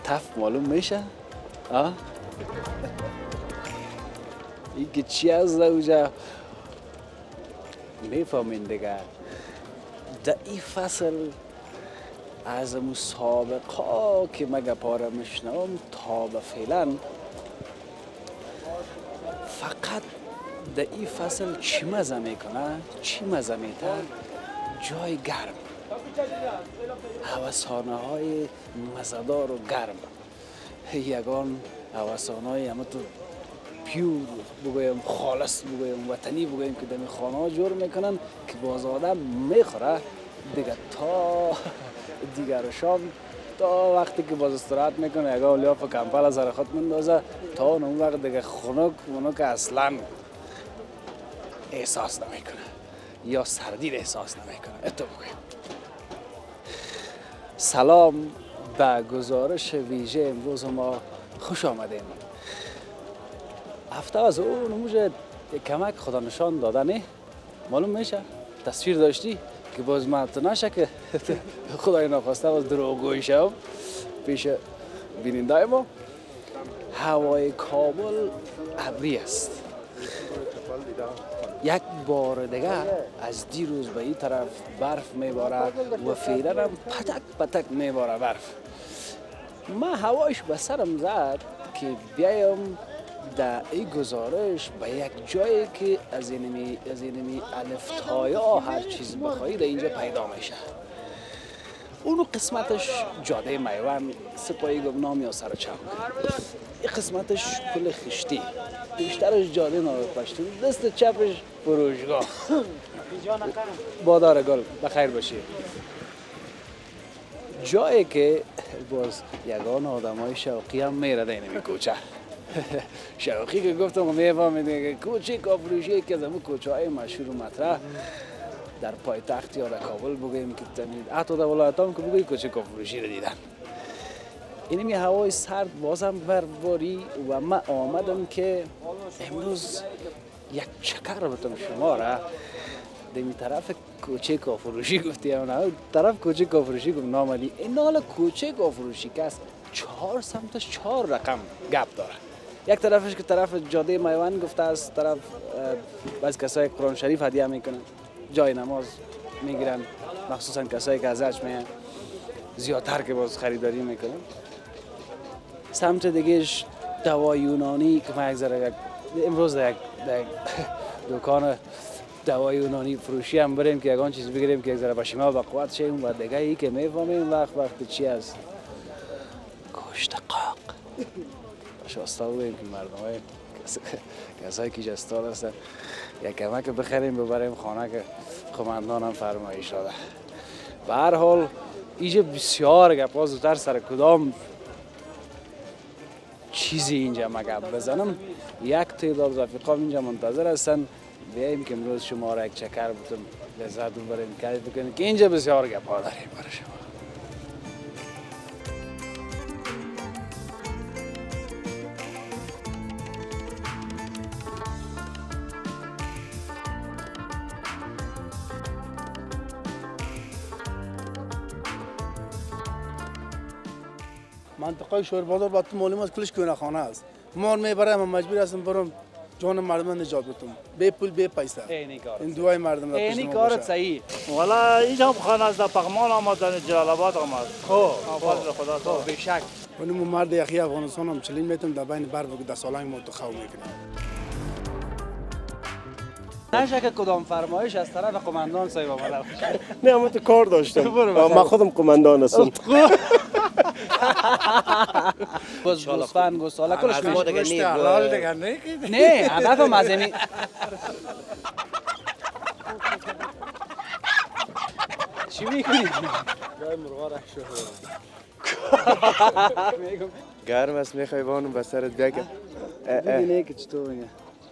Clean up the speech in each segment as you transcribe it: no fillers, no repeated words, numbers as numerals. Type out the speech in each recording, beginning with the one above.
تف معلوم میشه؟ این که چی از اوجا میفهمین دیگه. در این فصل از مسابقه که مگه پاره میشنم تا به فعلا فقط در این فصل چی مزه میکنه؟ چی مزه میته؟ جای گرم، هوسانه های مزدار و گرم، یگان هوسانه های همه تو پیور بگویم، خالص بگویم، وطنی بگویم که دمی خانه ها جور میکنن که باز آدم میخوره دیگه تا دیگر شام، تا وقتی که باز استراحت میکنه یگان لیاف کمپل از سر خود مندازه تا اون وقت دیگه خنک اصلا احساس نمیکنه یا سردی احساس نمیکنه. اتو بگویم سلام به گزارش ویژه امروز ما خوش آمدیم. هفته از اون موجه کمک خدا نشان دادنه معلوم میشه. تصویر داشتی که باز من تو نشه که خدای ناخواسته باز دروغگویی شم پیش بیننده ما. هوای کابل ابری است. یک بار دیگه از دیروز به این طرف برف میباره و فعلا هم پتک میباره برف. من هوایش به سرم زد که بیایم در این گزارش به یک جایی که از اینمی الفتایا هر چیز بخوایی در اینجا پیدا میشه. اونو قسمتش جاده میوان سپاهی گمنام یا سرچم، این قسمتش پل خشتی، بیشترش جاده ناپشتی، دست چپش فروشگاه. بادار گل بخیر باشی. جایی که باز یگان آدمای شوقی هم میره در اینمی کوچه. شوقی که گفتم میفهمیده که کوچه کا فروشی که از همون کوچه های مشهور و مطرح در پایتخت یا در کابل بگوییم که حتی در ولایت هم که بگوییم کوچه کا فروشی رو دیدن. اینمی هوای سرد بازم برباری و من آمدم که امروز یک چکر بتم شما را دمی طرف کوچه کا فروشی گفتیم نه طرف کوچه کا فروشی گفت نامدی. این حالا کوچه کا فروشی که است 4 سمتش 4 رقم گپ داره. یک طرفش که طرف جاده میوان گفته است، طرف بعض کسای قرآن شریف هدیه میکنن، جای نماز میگیرن، مخصوصا کسایی که از حج میان زیادتر که باز خریداری میکنن. سمت دیگهش دوای یونانی که من یک ذره امروز یک دکان دوای یونانی فروشی هم بریم که یگان چیز بگیریم که یک ذره باشیما و قوت شیم و دیگه ای که میفهمیم وقت چی است گوشت قاق شاسته بودیم که مردم های کسایی که جستار هستن یک کمک بخریم ببریم خانه که قماندان هم فرمایش داده. به هر حال اینجا بسیار گپا زودتر سر کدام چیزی اینجا مگب بزنم. یک تعداد رفیقا اینجا منتظر هستن بیاییم که امروز شما را یک چکر بتون لذت ببریم کیف بکنیم که اینجا بسیار گپا داریم برای شما. منطقه شور بازار با تو معلوم است کلش کونه خانه است. مان میبرم من مجبور هستم برم جان مردم نجات بدم بی پول بی پیسه. این دوای مردم را این کارت صحیح. والا اینجا خانه از پغمان آمدن جلال آباد آمد. خب خدا تو به شک. اون مرد یخی افغانستان هم چلین میتونم در بین برف و 10 سالنگ ما تو خو میکنم. نشه که کدام فرمایش از طرف قماندان صاحب آمده باشه. نه من تو کار داشتم. من خودم قماندان هستم. گوسفند گوساله کلش ما دیگه میشه. حلال دیگه نه. نه هدفم از اینی چی میکنی؟ جای مرغا را شو. گرم است میخوای بانم به سرت بگم. ببینی که چطور میگه.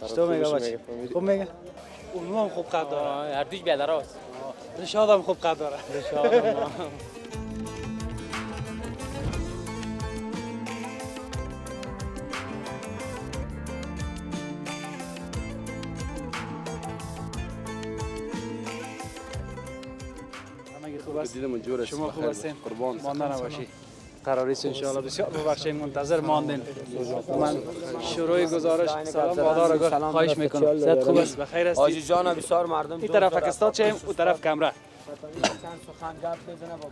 چطور میگه بچه؟ خوب میگه؟ اون هم خوب قد داره. هر دوش بیادراست. رشاد هم خوب قد داره. دیدم جورش شما خوب هستین؟ قربان مانده نباشی. قرار است ان شاء الله. بسیار ببخشید منتظر ماندین. من شروع گزارش سلام بادار خواهش میکنم. صحت خوب است؟ بخیر هستی؟ حاجی جان بسیار مردم این طرف پاکستان چه اون طرف کمره.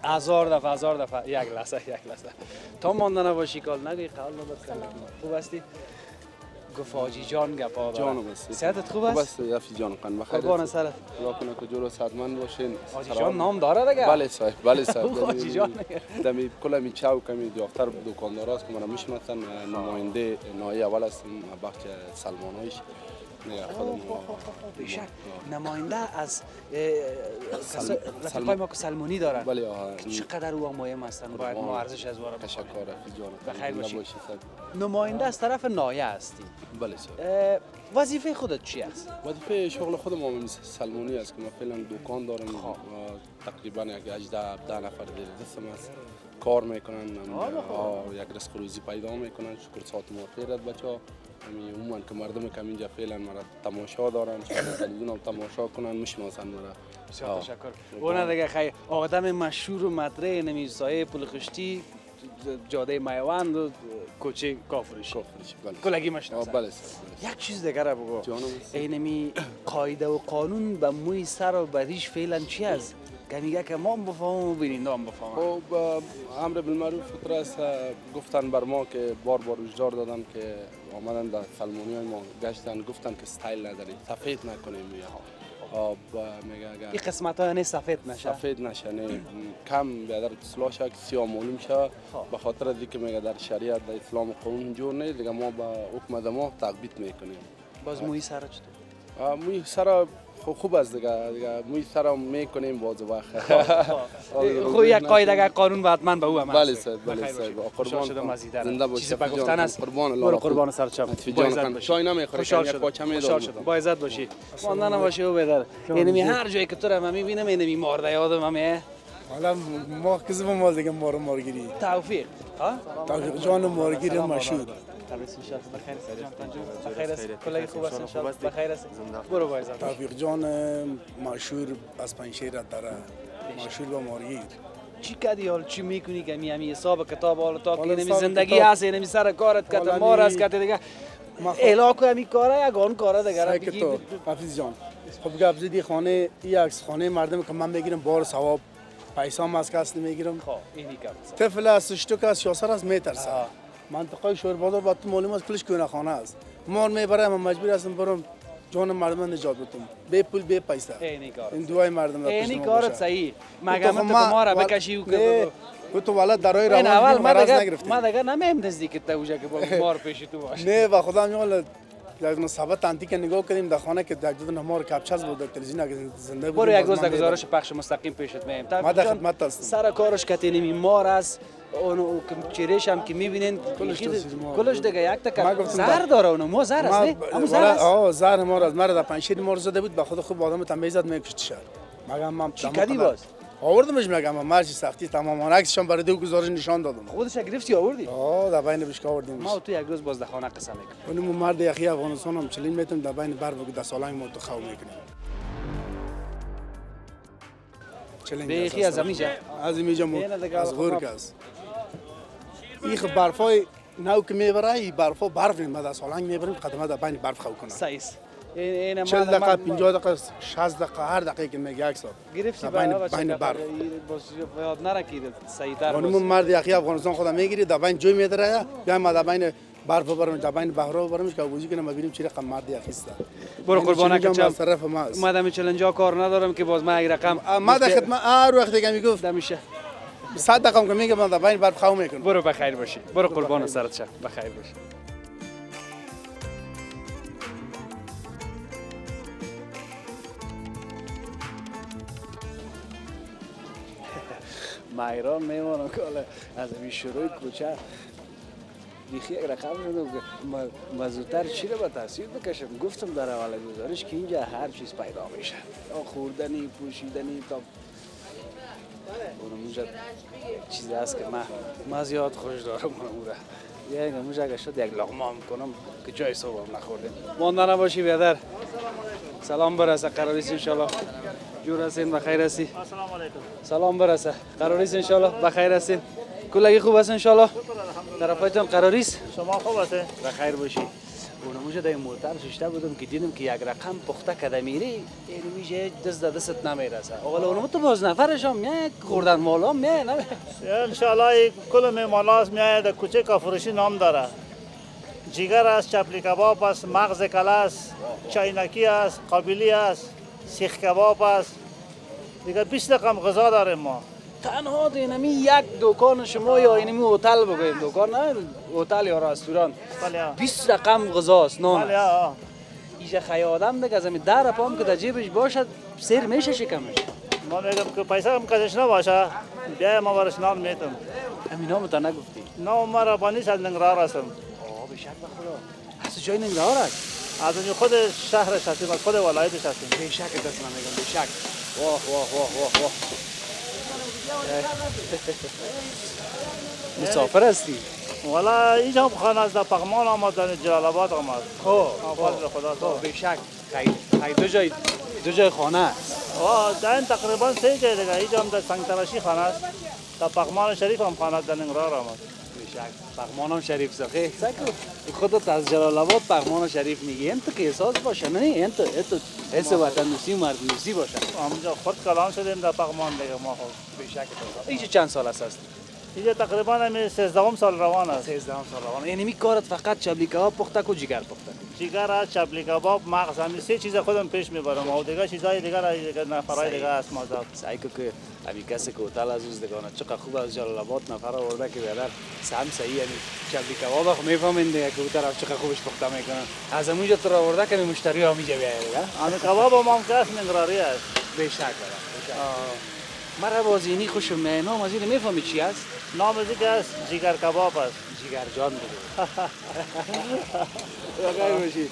هزار دفعه یک لحظه تا ماندن باشی کال نگی قول نبود. خوب هستی؟ گفت حاجی جان گپا داره. جانم است. صحتت خوب است؟ خوب است حفیظ جان خان بخیر. قربان سرت. دعا کنه که جور و صحتمند باشین. حاجی جان نام داره دیگه؟ بله صاحب. حاجی جان. دمی کلا می چاو کمی دختر دکاندار است که من میشناسن نماینده نایه اول است بخش سلمانایش. بیشک نماینده از رفیقای ما که سلمانی دارن. بله چقدر او مهم هستن باید ما ارزش از وارد تشکر حفیظ جان. بخیر باشی. نماینده از طرف نایه هستی. بله صاحب. وظیفه خودت چی است؟ وظیفه شغل خودم هم سلمانی است که من فعلا دکان دارم. تقریبا یک 18 نفر در دستم است. کار میکنن یک رزق روزی پیدا میکنن. شکر ساعت موفقیت بچه‌ها عموما که مردم که اینجا فعلا مرا تماشا دارن تلویزیون هم تماشا کنن میشناسن مرا. بسیار تشکر. اون دیگه خیر آدم مشهور و مطرح نمی سایه پل خشتی جاده میوند و کوچه کاه فروشی کلگی مشناسن. بله یک چیز دیگه را بگو. جانم اینمی قاعده و قانون به موی سر و بدیش فعلا چی است؟ که میگه که ما هم بفهمم و بیننده هم بفهمم. خب امر بالمعروف فطره است. گفتن بر ما که بار هشدار دادن که آمدن در سلمانی های ما گشتن گفتن که استایل نداری سفید نکنیم میگه اگر این قسمت ها یعنی سفید نشه نه کم بیادر اصلاح شد سیاه معلوم شد به خاطر از اینکه میگه در شریعت در اسلام قانون جور نیست دیگه ما با حکم ما تثبیت میکنیم. باز موی سر چطور؟ موی سر خوب است دیگه موی سر میکنیم باز وقت. خب یک قاعده قانون و حتما به او عمل. بله صاحب قربان شدم عزیز. زنده باشی. چیزی به گفتن است. قربان سر چم. چای نمیخوری یک پاچه خوشحال شدم. با عزت باشی. ماندن باشی و بدر. یعنی هر جایی که تو را من میبینم اینمی مارده یادم همه. حالا ما کسی به مال دیگه مارگیری. توفیق. توفیق جان مارگیری مشهور. بخیر است. کلی خوب است ان شاء الله. بخیر است. برو با عزت. توفیق جان مشهور از پنجشیر داره. مشهور با مارگیر. چی کردی حال چی میکنی که می حساب کتاب حال تا که نمی زندگی هست نمی سر کارت کت مار است کت دیگه علاقه همی کاره یگان کاره دیگه را بگی. حفیظ جان خب گپ زدی خانه یک خانه مردم که من میگیرم بار ثواب پیسه هم از کس نمیگیرم. خب اینی کم طفل است اشتک است شاسر است میترسه. منطقه شور بازار با تو معلوم است کلش کنه خانه است. مال میبره من مجبور هستم برم جان مردم نجات بدم به پول به پیسه. این دوای مردم اینی کارت صحیح. مگم تو ما را بکشی و که تو ولد درای روان مرز نگرفتی. ما دیگه نمیم نزدیک تو اوجا که با مار پیش تو باشه. نه و خدا میگه یک نصابت انتی که نگاه کردیم در خانه که یک دو مار کپچاز بود تلویزیون اگه زنده بود. برو یک روز گزارش پخش مستقیم پیشت میایم. ما در خدمت هستم. سر کارش کتینی مار است. اون چریش هم که میبینین کلش دیگه یک تا زهر داره اونو ما زهر است نه همون زهر است. زهر مار از مرد پنجشیر مار زده بود به خود خوب آدم تمیزات میکشت شد. مگم من چی کدی باز آوردمش میگم مرج سختی تمام عکسشون برای دو گزارش نشان دادم. خودش گرفتی آوردی؟ در بین بشکا آوردیم. ما تو یک روز باز در خانه قسم میکنم. اون مرد یخی افغانستان هم چلین میتونم در بین بر بگو در سالنگ ما تو خو میکنیم. چلین بیخی از امیجا از امیجا از غورک است. ایخ برفای نو که میبره برفا برف ما در سالنگ میبریم قدمه در بین برف خو کنه. صحیح. 40 دقیقه 50 دقیقه 60 دقیقه هر دقیقه که میگه یک ساعت گرفتی بین برف یاد نرکید صحیح تر اون مرد یخی افغانستان خدا میگیری در بین جوی میدره یا ما در بین برف برم در بین بحرا برم که بوزی کنم ببینیم چه رقم مرد یخی است. برو قربانه که از طرف ما است. اومدم چلنجا کار ندارم که باز ما یک رقم ما در خدمت هر وقت دیگه میگفت نمیشه 100 دقیقه که میگم در بین برف خو میکنم. برو بخیر باشی. برو قربان سرت شه. بخیر باشی. مایران میمونم که از این شروع کوچه بیخی یک رقم شده که مزودتر چی رو با تاثیر بکشم. گفتم در اول گزارش که اینجا هر چیز پیدا میشه خوردنی پوشیدنی تا اونجا چیزی هست که من زیاد خوش دارم اونجا یک موجه اگه شد یک لقمه هم کنم که جای صبح هم نخوردیم. مانده نباشی بیادر. سلام برسه قرار است انشالله جور هستین بخیر هستی. السلام علیکم. سلام برسه قرار است انشالله بخیر هستین. کلگی خوب است انشالله. طرفایتان قراری است؟ شما خوب هستی؟ بخیر باشی. اونموجه در موتر ششته بودم که دیدم که یک رقم پخته کده میری یعنی میشه دستت نمیرسه. اول اونم تو باز نفرش هم میاد خوردن مالا میاد نه. انشالله کل مهماناست میاد. کوچه کا فروشی نام داره. جگر است، چپلی کباب است، مغز کله است، چاینکی است، قابلی است، سیخ کباب است. دیگه 20 رقم غذا داریم ما. تنها اینمی یک دکان شما یا اینمی هتل بگویم دکان نه هتل یا رستوران 20 رقم غذاست نان است. ایجا خیادم دیگه از همین در پام که در جیبش باشد سیر میشه شکمش. ما میگم که پیسه هم کشش نباشه بیا ما برش نام میتم. همین نام تا نگفتی؟ نام ما ربانی از ننگرهار هستم. به شک بخدا. از جای ننگرهار است؟ از اونجا خود شهرش هستیم از خود ولایتش هستیم. به شک دست من میگم به شک. واه واه واه واه واه. مسافر هستی؟ والا اینجا هم خانه از در پغمان آمدن جلال آباد آمد. فضل خدا تو به شک خیلی دو جای خانه است. در این تقریبا 3 جای دیگه. اینجا هم در سنگ تراشی خانه است. در پغمان شریف هم خانه در ننگرهار آمد. به شک پغمان هم شریف سخی سکو خودت از جلال آباد پغمان شریف میگی انت که احساس باشه نه انت حس وطن دوستی مرد دوستی باشه. همونجا خود کلان شدیم در پغمان دیگه ما خود. به شک تو اینجا چند سال است؟ اینجا تقریبا همین 13 سال روان است. 13 سال روان. یعنی می کارت فقط چبلی کباب پخته کو جگر پخته؟ جگر، چبلی کباب، مغز همین 3 چیز خودم پیش میبرم. و دیگه چیزای دیگه نفرای دیگه است مازاد. سعی کو که همین کسی که هتل از دگانه چقدر خوب از جلال آباد نفر آورده که بیادر سهم صحیح یعنی چبلی کباب خو میفهمین دیگه که طرف چقدر خوبش پخته میکنن. از اونجا تو آورده که مشتری ها میجه بیاد دیگه. همین کباب هم کس ننگرهاری است. به شک مرا بازینی خوشم میاد. نام از این میفهمی چی است؟ نام از این است جگر کباب است. جگر جان بگو. بخیر باشی.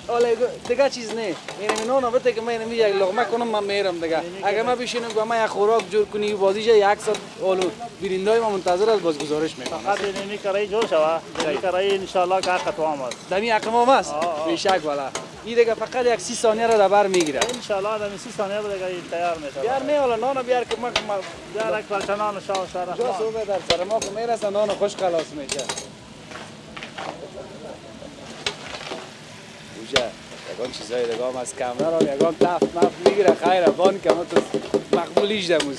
اولی دیگه چیز نه. این نون آورده که من یک لقمه کنم من میرم دیگه. اگر من بشینم که من یک خوراک جور کنی بازی جای 1 ساعت اولو بیننده ما منتظر است باز گزارش میکنم. فقط اینمی کرای جور شوه. اینمی کرای ان شاء الله که قطعام است. دمی اقمام است. به شک والا. این دیگه فقط یک 30 ثانیه را در میگیره. ان شاء الله دمی 30 ثانیه دیگه تیار میشه. بیار نه والا نان بیار که من بیار یک پارچه نان شاه سر. جا صبح در سر ما که میرسه نان خوش خلاص میشه. بوجه یگان چیزای دیگه هم از کامرا رو یگان تفت مفت میگیره خیر بان که ما تو مقبولیش دموز.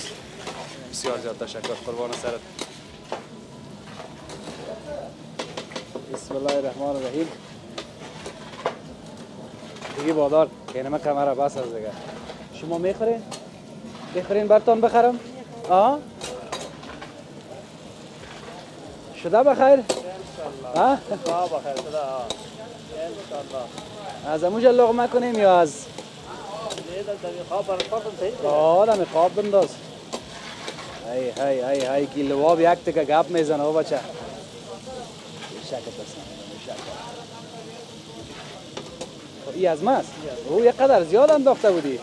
بسیار زیاد تشکر قربان سرت. بسم الله الرحمن الرحیم. دیگه بادار یعنی من کامرا بس از دیگه. شما میخورین؟ بخورین براتون بخرم؟ آها شده بخیر؟ ها؟ بخیر شده از اموجه لغمه کنیم یا از؟ دمی خواب براتون صحیح؟ دمی خواب بنداز. ای کیلواب یک تکه گپ میزنه او بچه. شکت است ای از ماست؟ او یک قدر زیاد انداخته بودی.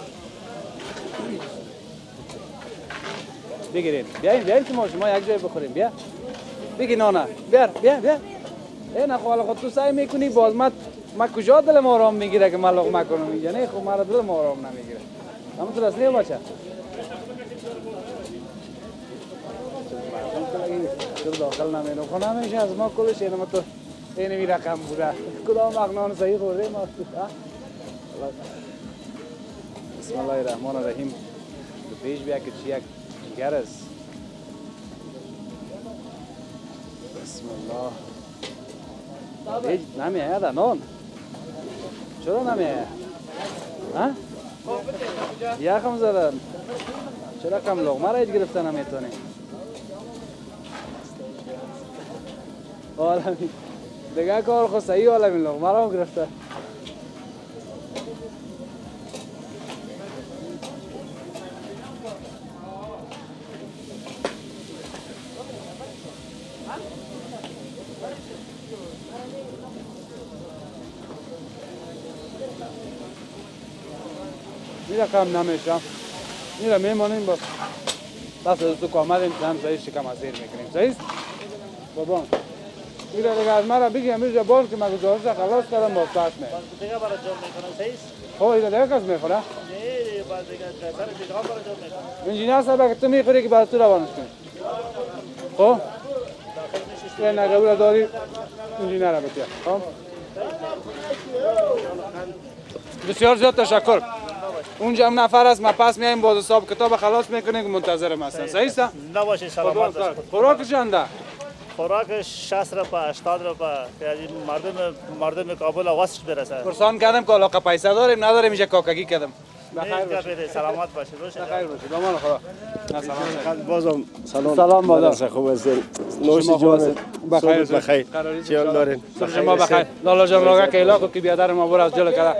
بگیرین بیاین که ما شما یک جای بخوریم. بیا بگی نانا بیا نه خواهل خود تو سعی میکنی باز من کجا دلم آرام میگیره که من لغمه کنم اینجا نه خب مرا دلم آرام نمیگیره. اما تو رسلیه بچه تو داخل نمینو خود نمیشه از ما کلش اینما تو اینمی رقم بوده کدام اقنان صحیح خورده ما بسم الله الرحمن الرحیم. دو پیش بیا که چی یک جگر است. بسم الله. هیچ نمیه در نان. چرا نمیه؟ ها؟ یخم زدن. چرا کم لغمه را هیچ گرفته نمیتونی؟ دیگه کار خود صحیح حالا این لغمه را هم گرفته. میره کم نمیشم. میره میمانیم با دست از تو کامدیم هم صحیح شکم از زیر میکنیم. صحیح؟ بابا میره دیگه از مرا بگی امیر بار که من گزارش خلاص کردم با ساعت می دیگه برای جور میکنم صحیح؟ خب اینو دیگه کس میخوره؟ نه بعد دیگه سر دیگه برای جور میکنم. انجینیر صاحب که تو میخوری که برای تو روانش کنی. خب یه نقبول داری اینجوری نره بتیا. بسیار زیاد تشکر. اونجا هم نفر است، ما پس میایم باز حساب کتاب خلاص میکنیم که منتظرم هستن. صحیح است؟ نباشید سلامت باشید. خوراکش چنده؟ خوراک 60 روپیه 80 روپیه یعنی مردم کابل واسش برسه. پرسان کردم که علاقه پیسه داریم نداریم اینجا کاکگی کردم. بخیر باشید سلامت باشید. بخیر باشید. بامان خدا. بازم سلام مادر. خوب هستین؟ نوش جان بخیر بخیر. چی حال دارین؟ شما بخیر. لالا جان راگه که علاقه که بیادر ما بر از جلو کرده.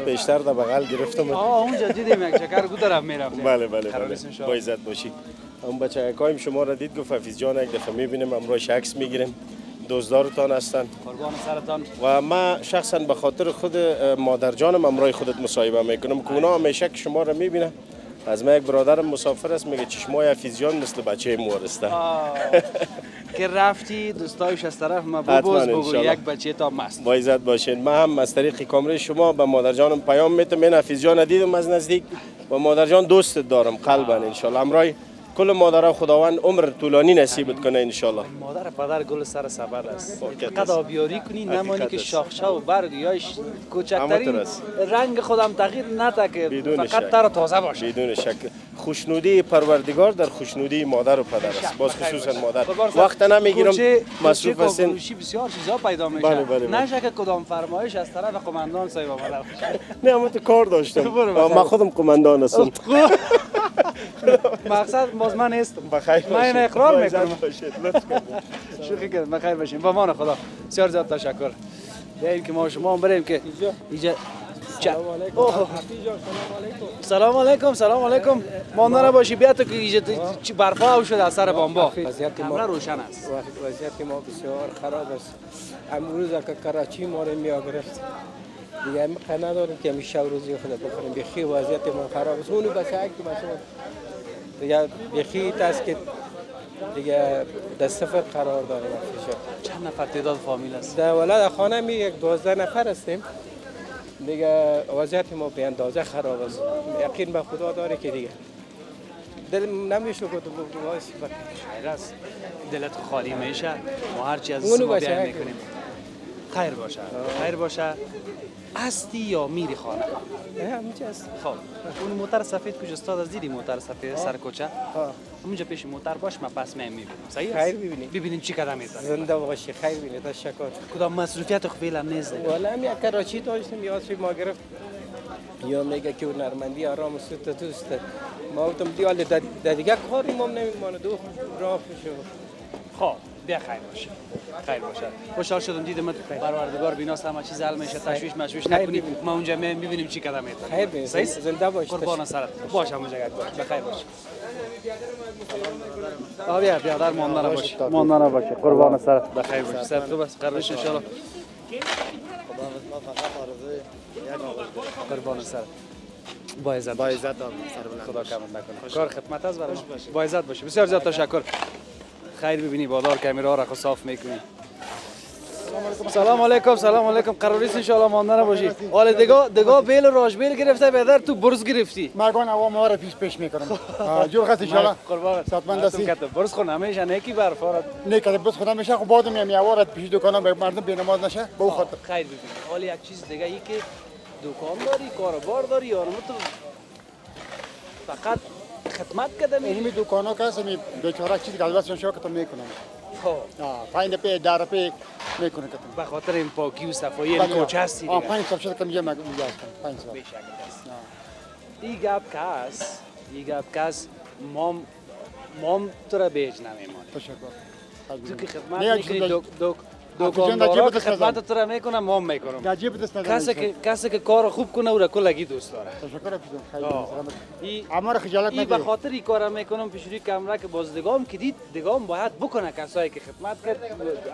بیشتر در بغل گرفتم. اونجا دیدیم یک چکر گو طرف میرفتیم. بله با عزت باشی. اون بچه کایم شما را دید گفت حفیظ جان یک دفعه میبینیم امروز عکس میگیریم. دوستدارتان هستن. قربان سرتان. و من شخصا به خاطر خود مادر جانم امروز خودت مصاحبه میکنم که اونا همیشه که شما را میبینن. از من یک برادرم مسافر است میگه چشمای حفیظ جان مثل بچه مورسته. که رفتی دوستایش از طرف ما بگو یک بچه تا مست. با عزت باشین. من هم از طریق کامره شما به مادر جانم پیام میدم. من حفیظ جان دیدم از نزدیک و مادر جان دوست دارم قلبا ان شاء الله. امروز کل مادرها خداوند عمر طولانی نصیبت کنه ان شاء الله. مادر پدر گل سر سبد است. فقط آبیاری کنی نمانی که شاخشه و برگ یا کوچکترین رنگ خودم تغییر نده که فقط تر تازه باشه. بدون شک. خوشنودی پروردگار در خوشنودی مادر و پدر است. باز خصوصا مادر. وقت نمیگیرم مصروف هستین. فروشی بسیار چیزا پیدا میشه. نشه که کدام فرمایش از طرف قماندان صاحب آمده. نه من تو کار داشتم. من خودم قماندان هستم. مقصد من نیستم. بخیر من این اقرار میکنم. شوخی کردم. بخیر باشین. با مان خدا. بسیار زیاد تشکر. بیاییم که ما شما بریم که اینجا سلام علیکم. سلام علیکم. ماندار باشی بیا تو که اینجا چی برفا شده از سر بامبا. وضعیت ما روشن است. وضعیت ما بسیار خراب است. امروز که کراچی ما رو می‌گرفت. دیگه ما نداریم که همیشه روزی خود بخوریم. بخی وضعیت ما خراب است. اونو بچه‌ها که مثلا دیگه بخی است که دیگه در سفر قرار داریم. چند نفر تعداد فامیل است؟ در ولاد خانه می یک 12 نفر هستیم. دیگه وضعیت ما به اندازه خراب است. یقین به خدا داره که دیگه دل نمیشه که تو واسه خیر است. دلت خالی میشه. ما هر چی از شما بیان میکنیم. خیر باشه. خیر باشه. هستی یا میری خانه؟ همینجا است. خب اون موتر سفید کجاست؟ از دیدی موتر سفید سر کوچه؟ اونجا پیش موتر باش ما پس میبینیم. صحیح است؟ خیر ببینیم. ببینیم چی قدم میزنه. زنده باشی. خیر ببینید. تشکر. کدام مسئولیت خو فعلا نیست. والا هم یک کراچی داشتیم یادش ما گرفت. یا میگه که نرمندی آرام و سوت دوست. ما گفتم دیال دیگه کاری ما نمیمونه دو راه شو. خب بیا خیر باشه. خیر باشه. خوشحال شدم دیدم پروردگار بیناست همه چیز حل میشه. تشویش مشویش نکنید. ما اونجا میبینیم چی قدم میزنه. خیر ببینید. زنده باش. قربان سرت. باش اونجا بخیر باش. بیا بیادر ماندار باش. ماندار باش. قربان سرت. بخیر باش. سرت خوب است. قرارش ان شاء الله. قربان سرت. با عزت خدا کمت نکنه. کار خدمت است برای ما. با عزت باشه. بسیار زیاد تشکر. خیر ببینی بادار کامیرا را صاف میکنی. سلام علیکم. سلام علیکم. قراریست ان شاء الله ماندار باشی. حالا دگاه بیل و راجبیل گرفته بیادر تو برز گرفتی. مگان هوا ما را پیش میکنم. جور خست ان شاء الله. قربان. صدمند هستی. برز خون همیشه نیکی برفارت. نیکه برز خود همیشه خب بعد میام یوارت پیش دکانم مردم بینماز نشه. به خاطر خیر ببین. حالا یک چیز دیگه ای که دکان داری، کاروبار داری یا تو فقط خدمت کردم. این دکانا که هست می بیچاره چیزی گلوسون شو که تو میکنم. خب 5 روپیه 10 روپیه میکنه که به خاطر این پاکی و صفایی این کوچه هستی دیگه. 5 صاحب شده کم یه مگه 5 صاحب. بیشک است. این گپ کاس مام تو را بیچ نمیمان. تشکر. تو که خدمت میکنی دکاندارا که خدمت تو را میکنم مام میکنم. کسی که کار خوب کنه او را کلگی دوست داره. تشکر خیلی. امر خجالت نگیر. به خاطر این کارا میکنم پیشوری کامره که باز دگام که دید دگام باید بکنه کسایی که خدمت کرد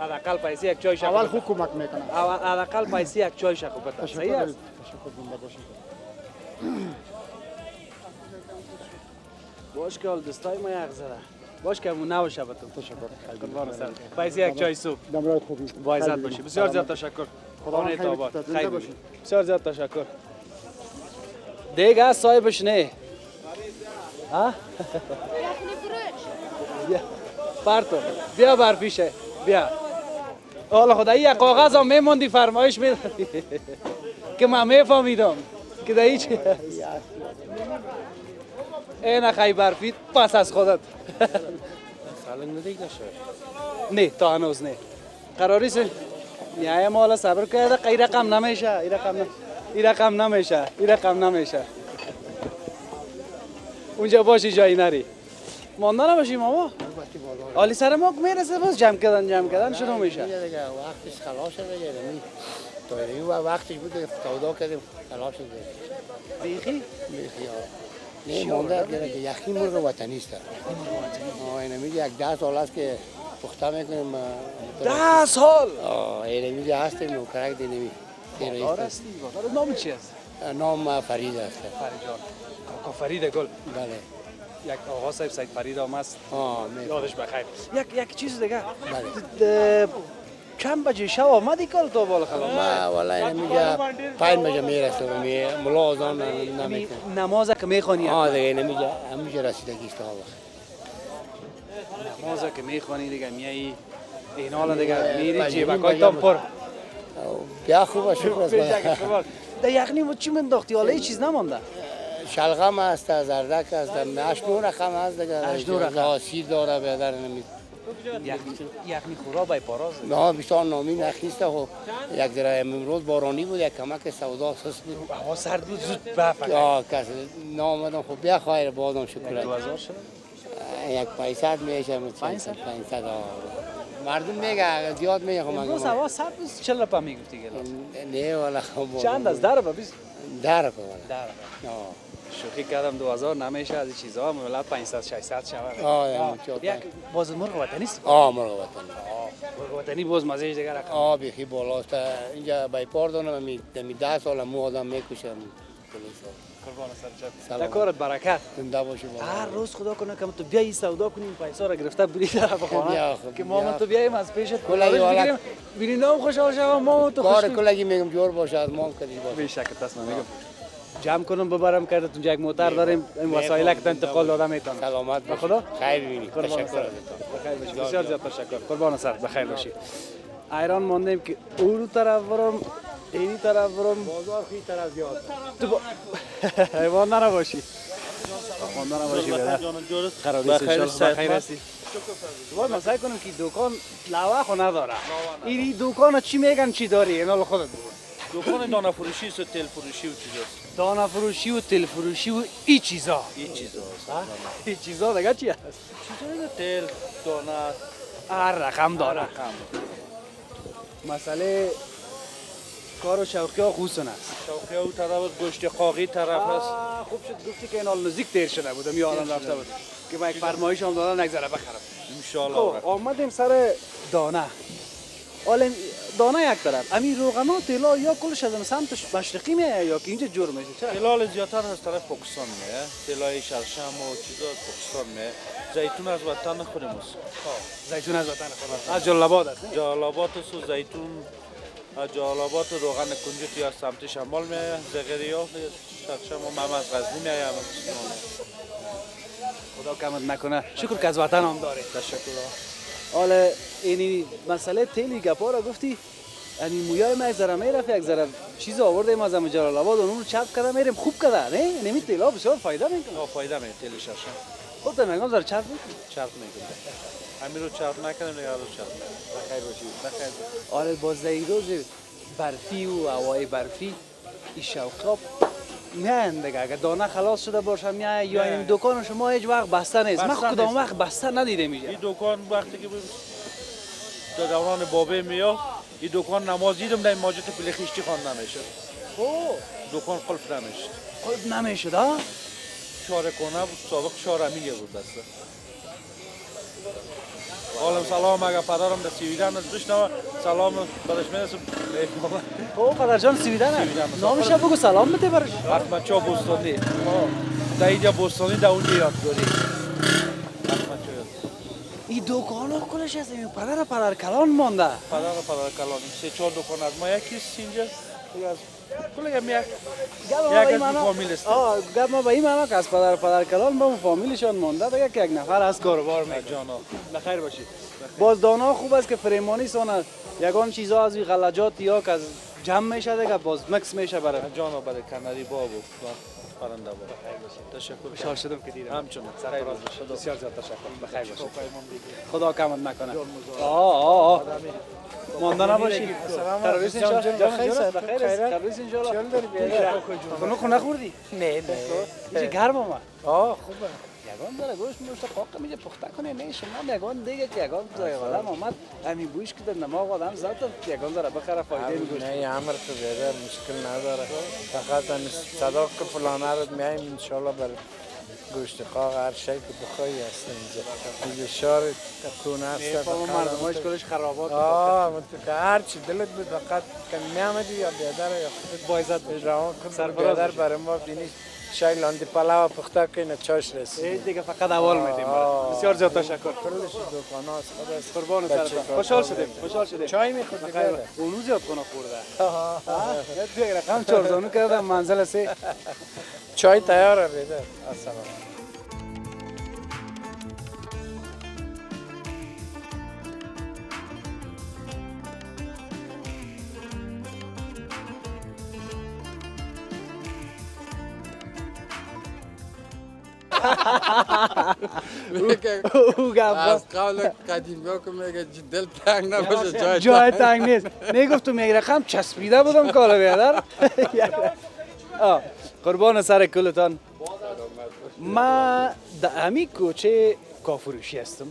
حداقل پیسه یک چای شکر. اول خوب کمک میکنه. حداقل پیسه یک چای شکر بده. صحیح است. تشکر زنده باشید. باش که دستای ما یک زده. باش که مون نباشه به تو. تشکر. قربان سر. پیسه یک چای صبح. دمرات خوبی. با عزت باشی. بسیار زیاد تشکر. خدا نگهدار آباد. خیر باشی. بسیار زیاد تشکر. دیگه صاحبش نه. ها؟ پرتو بیا برفیشه بیا. حالا خدا یک کاغذ هم میموندی فرمایش میدادی که من میفهمیدم که در هیچ این خیلی برفید پس از خودت. سالن ندید نشه. نه تا هنوز نه. قراریست میایم حالا صبر کرده این رقم نمیشه این رقم نمیشه اونجا باشی جایی نری مانده نباشی ماما. حالی سر ما میرسه باز جمع کردن شروع میشه. دیگه وقتش خلاص شده یعنی تایری و وقتش بود سودا کردیم خلاص شده. بیخی نه مونده که یخی مرغ وطنی است. اینمی یک 10 سال است که پخته میکنیم. 10 سال؟ اینمی هستیم نوکرک دینمی. بازار هستی؟ بازار نام چی است؟ نام فرید است. فرید جان. کاکا فرید گل. بله. یک آقا صاحب سید فرید هم است. یادش بخیر. یک چیز دیگه. بله. چند بجه شب آمدی کل تو بالا خلا؟ ما والا اینمیگه 5 بجه میرسه ملا آذان نمیکنه. نماز که میخوانی؟ دیگه اینمیگه همیشه رسیدگی است نماز که میخوانی دیگه میایی این حالا دیگه میری جیبکای تام پر. بیا خوبه شکر است. در یخنی چی منداختی حالا هیچ چیز نمانده؟ شلغم است، زردک است، 8 رقم است دیگه. سیر داره بیادر نمید. یخنی خورا بای پاراز. نه بسیار نامی نخیسته خب یک ذره امروز بارانی بود یک کمک سودا سست بود. هوا سرد بود زود بفقه. کس نامدم خب بیا خیر بازم شکر. 2000 شد؟ یک 500 میشه. 500 مردم میگه زیاد میگه خب امروز هوا سرد بود 40 رپا میگفتی گلا. نه والا خب چند از در با 20 در با در شوخی کردم 2000 نمیشه از این چیزها ملت 500 600 شود. یک باز مرغ وطنی است. مرغ وطنی. مرغ وطنی باز مزه دیگه رقم. بیخی بالاست. اینجا بای پاردون می 10 سال مو آدم میکشم. قربان سرت. در کارت برکت. زنده باشی بالا. هر روز خدا کنه که تو بیایی سودا کنیم پیسا را گرفته بری طرف خانه که ما تو بیایم از پیشت کلاش بگیریم ببینیم هم خوشحال شوم ما تو خوش کلگی میگم جور باشه از ما کدی باشه. بی شک تاسم میگم جمع کنم ببرم کرده تو یک موتر داریم این وسایل که انتقال داده میتونم. سلامت به خدا خیر ببینی. تشکر بخیر باشی. بسیار زیاد تشکر. قربان سرت بخیر باشی. ایران ماندیم که اون طرف برم اینی طرف برم بازار خیلی طرف زیاد. تو حیوان نباشی. خواندن باشی بده. خیراتی بخیر هستی. باید ما سعی کنیم که دکان لوه خو نداره. این دکان چی میگن چی داری؟ اینا خودت بگو. دکان دانه فروشی است و تل فروشی و چیزاست. دانه فروشی و تل فروشی و این چیزا. این چیزا دیگه چی هست؟ چیزای تل، دانه، هر رقم داره. مسئله کار و شوقی ها خوصن است. شوقی ها طرف گوشت قاقی طرف است. خوب شد گفتی که این حال نزدیک دیر شده بودم یادم رفته بود که من یک فرمایش هم دادن نگذره بخرم. انشالله. آمدیم سر دانه. حالا دانه یک طرف. امی روغن و تلا یا کلش از سمت مشرقی میاد یا که اینجا جور میشه. چرا؟ تلال زیادتر از طرف پاکستان میاد. تلای شرشم و چیزا از پاکستان میاد. زیتون از وطن خودمون است. زیتون از وطن خودمون. از جلال‌آباد است. جلال‌آباد است و زیتون از جلال‌آباد و روغن کنجد یا سمت شمال میاد. زغریا شرشم و مم از غزنی میاد. خدا کمت نکنه. شکر که از وطن هم داره. تشکر. حالا اینی مسئله تیلی گپا را گفتی یعنی مویای ما یک ذره میرفت یک ذره چیز آوردیم از جلال آباد اون رو چپ کرده میریم خوب کرده نه نمی تیلا بسیار فایده میکنه. فایده میکنه تیل شرشم. خودت میگم ذره چپ میکنه. چپ میکنه. همین رو چپ نکنیم نگاه رو چپ. بخیر باشی. بخیر. حالا باز روز برفی و هوای برفی این شوقا میان دیگه اگه دانه خلاص شده باشه میای یا این دکان شما هیچ وقت بسته نیست. من کدام وقت بسته ندیدم اینجا. این دکان وقتی که در دوران بابه میاد این دکان نماز دیدم در ماجت پلخیشتی خوانده میشه. دکان قلف نمیشه. قلف نمیشه دا؟ چاره کنه بود سابق 4 امیری بود دسته. حالا سلام اگه پدرم در سویدن از بشنوه سلام برش میرسم. پدر جان سویدن نامش بگو سلام بده برش. حتما چا بوستانی. در اینجا بوستانی در اونجا یاد داری. این دکان ها کلش هست این پدر کلان مانده. پدر کلان 3-4 دکان از ما یکیست اینجا. کل یک یک فامیل است. گپ ما به این معنا که از پدر کلان با فامیلشان مونده دیگه که یک نفر از کاروبار میکنه. جانا بخیر باشید. باز دانا خوب است که فریمانی سونه یگان چیزا از غلجات یا که از جمع میشه دیگه باز مکس میشه برای جانا برای کانادی بابو پرنده بابا. تشکر. خوشحال شدم که دیدم. همچنین سرفراز باشید. بسیار زیاد تشکر. بخیر باشید. خدا کمت نکنه. مانده نباشید. ترویس انشالله. بخیر است. ترویس انشالله. چل داری بیاد. کنو نخوردی؟ نه. اینجا گرم اومد. خوبه. یگان داره گوشت قاق میگه پخته کنه نه شما یگان دیگه که یگان آدم اومد همین بویش که در دماغ آدم زد یگان داره بخره فایده گوشت. نه امر تو بیادر مشکل نداره. فقط همین صدا که فلانه رو میایم ان شاء الله بر گوشت قاق هر شی که بخوای هست اینجا شهر کونه است. مردمش کلش خرابات. تو هر چی دلت بود فقط که میامدی یا بیادر یا خودت بایزت روان کن بیادر برای ما بینی شای لاندی پلاو پخته کنه چاش رسید دیگه فقط اول میدیم. بسیار زیاد تشکر. کلش دکاناست خدا قربان سرت. خوشحال شدیم. چای میخوردی بله. اونو زیاد کنه خورده. یه رقم 4 زانو کردم منزل 3. چای تیاره بیادر. السلام. او گفت از قول قدیمی ها که میگه دل تنگ نباشه جای تنگ نیست. میگفتم یک رقم چسبیده بودم کالا بیادر. قربان سر کلتان. ما در همین کوچه کاه فروشی هستم.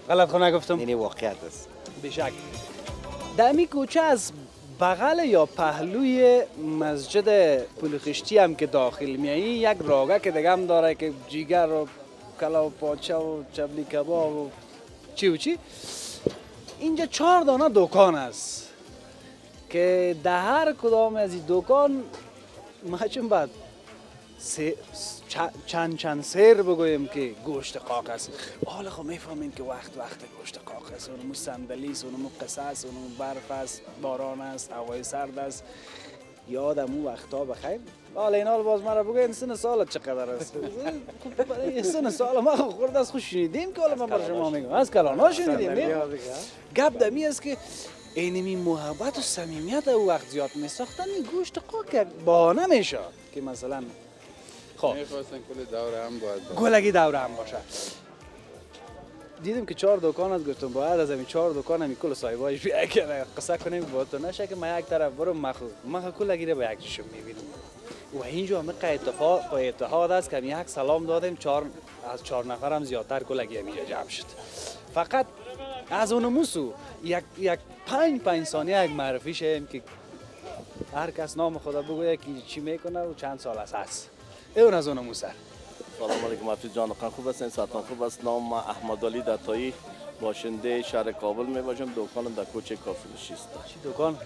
غلط خو نگفتم؟ این واقعیت است. بشک. در همین کوچه از بغل یا پهلوی مسجد پولخشتی هم که داخل میایی یک راگه که دیگه هم داره که جیگر و کلا و پاچه و چبلی کباب و چی اینجا 4 دانه دکان است که در هر کدام از این دکان ما چون بعد چند سیر بگویم که گوشت قاق است. حالا خب میفهمین که وقت گوشت قاق است. اونمو صندلی است، اونمو قصه است، اونمو برف است، باران است، هوای سرد است. یادم اون وقتا بخیر. حالا این حال باز مرا بگوین سن سالت چقدر است؟ برای سن سال ما خورد از خوش شنیدیم که حالا من برای شما میگم. از کلانا شنیدیم. گپ دمی است که اینمی محبت و صمیمیت او وقت زیاد میساختن این گوشت قاق بهانه میشه که مثلا خب میخواستن کل دوره هم باید گلگی دوره هم باشه. دیدیم که 4 دکان از گفتم باید از همین 4 دکان همی کل صاحبایش بیا که قصه کنیم با تو نشه که من یک طرف برم مخ کلگی رو با یک چشم میبینم و اینجا همه اتفاق و اتحاد است که یک سلام دادیم 4 از 4 نفر هم زیادتر کلگی همینجا جمع شد. فقط از اون موسو یک 5 ثانیه یک معرفی شیم که هر کس نام خدا بگوید که چی میکنه و چند سال است. اون از اون موسر. سلام علیکم حفیظ جان، خوب هستین؟ ساعتان خوب است. نام احمد علی دتایی، باشنده شهر کابل می باشم. دکانم در کوچه کاه فروشی است. چی دکان؟